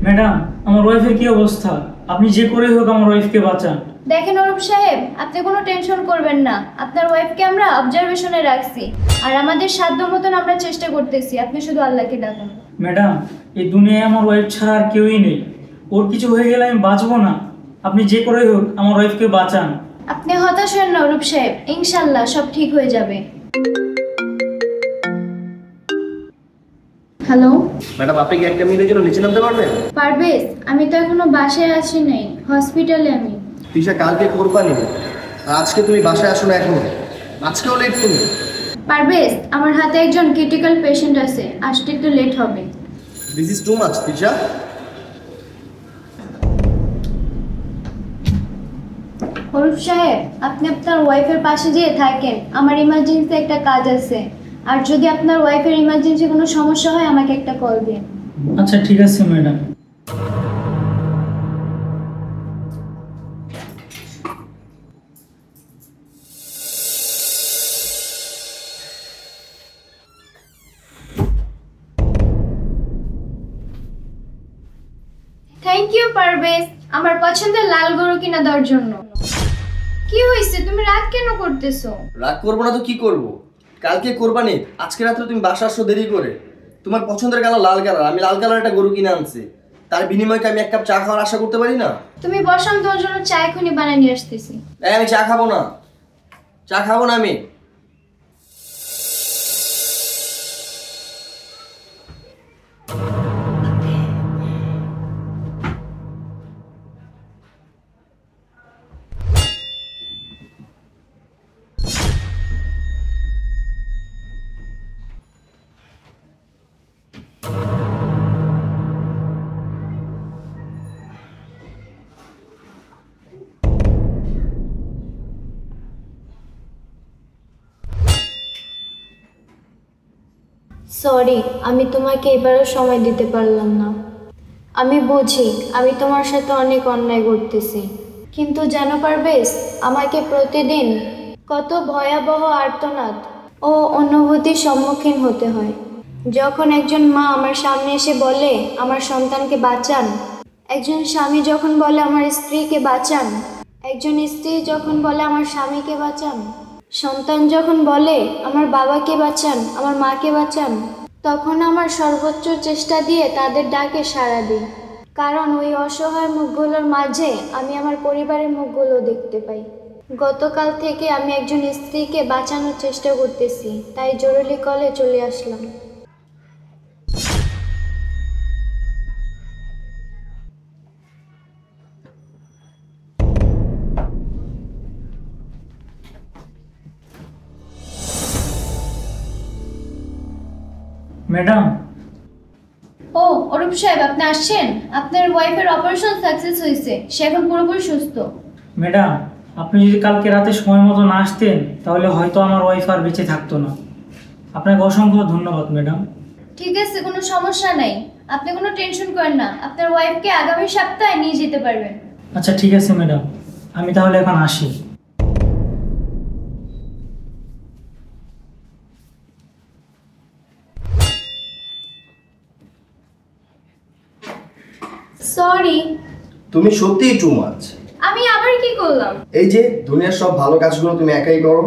Madam, আমার ওয়াইফের কি অবস্থা? আপনি যে করে হোক আমার ওয়াইফকে বাঁচান। দেখেন অরূপ সাহেব, আপনি কোনো টেনশন করবেন না। আপনার ওয়াইফকে আমরা অবজারভেশনে রাখছি, আর আমাদের সাধ্য মতন আমরা চেষ্টা করতেছি। আপনি শুধু আল্লাহকে ডাকুন। ম্যাডাম, এই দুনিয়ায় আমার ওয়াইফ ছাড়া আর কেউই নেই। ওর কিছু হয়ে গেলে আমি বাঁচবো না। আপনি যে করে হোক আমার ওয়াইফকে বাঁচান। আপনি হতাশ হন না অরূপ সাহেব, ইনশাল্লাহ সব ঠিক হয়ে যাবে। হ্যালো ম্যাডাম, আপনি কি একটা মিনিটের জন্য নিচে নামতে পারবেন? পারভেজ, আমি তো এখনো বাসায় আসি নাই, হসপিটালে আমি। তিশা কালকে কোরবানি, আজকে তুমি বাসায় আসো না এখনো? আজকেও লেট তুমি? পারভেজ, আমার হাতে একজন ক্রিটিক্যাল পেশেন্ট আছে, আসতে একটু লেট হবে। This is too much Tisha. Arup সাহেব, আপনি আপনার ওয়াইফের পাশে যেয়ে থাকেন, আমার ইমার্জেন্সি একটা কাজ আছে। আর যদি আপনার ওয়াইফের ইমার্জেন্সি কোনো সমস্যা হয় আমাকে একটা কল দিন। আচ্ছা ঠিক আছে ম্যাডাম। থ্যাংক ইউ পারভেজ, আমার পছন্দের লাল গরু কিনা দেওয়ার জন্য। কি হয়েছে, তুমি রাগ কেন করতেছো? রাগ করবো না তো কি করব? কালকে কোরবানি, আজকে রাত্রে তুমি বাসা আসছো দেরি করে। তোমার পছন্দের কালার লাল কালার, আমি লাল কালার একটা গরু কিনে আনছি। তার বিনিময়ে আমি এক কাপ চা খাওয়ার আশা করতে পারি না? তুমি বসান, তোমার জন্য চা এখনই বানিয়ে নিয়ে আসতেছি। আমি চা খাবো না, চা খাবো না আমি। সরি, আমি তোমাকে এবারও সময় দিতে পারলাম না। আমি বুঝি আমি তোমার সাথে অনেক অন্যায় করতেছি, কিন্তু জানো পারভেজ, আমাকে প্রতিদিন কত ভয়াবহ আর্তনাদ ও অনুভূতির সম্মুখীন হতে হয় যখন একজন মা আমার সামনে এসে বলে আমার সন্তানকে বাঁচান, একজন স্বামী যখন বলে আমার স্ত্রীকে বাঁচান, একজন স্ত্রী যখন বলে আমার স্বামীকে বাঁচান, সন্তান যখন বলে আমার বাবাকে বাঁচান, আমার মাকে বাঁচান, তখন আমার সর্বোচ্চ চেষ্টা দিয়ে তাদের ডাকে সাড়া দিই। কারণ ওই অসহায় মুখগুলোর মাঝে আমি আমার পরিবারের মুখগুলো দেখতে পাই। গতকাল থেকে আমি একজন স্ত্রীকে বাঁচানোর চেষ্টা করতেছি, তাই জরুরি কলে চলে আসলাম। ম্যাডাম। ও অরূপ সাহেব, আপনি আসছেন? আপনার ওয়াইফের অপারেশন সাকসেস হয়েছে, সে এখন পুরোপুরি সুস্থ। ম্যাডাম, আপনি যদি কালকে রাতে সময় মতো না আসতেন তাহলে হয়তো আমার ওয়াইফ আর বেঁচে থাকতো না। আপনাকে অসংখ্য ধন্যবাদ ম্যাডাম। ঠিক আছে, কোনো সমস্যা নাই, আপনি কোনো টেনশন করেন না। আপনার ওয়াইফকে আগামী সপ্তাহে নিয়ে যেতে পারবেন। আচ্ছা ঠিক আছে ম্যাডাম, আমি তাহলে এখন আসি। সরি। তুমি সত্যিই টু মাচ। আমি আবার কি করলাম? এই যে দুনিয়ার সব ভালো কাজগুলো তুমি একাই করো।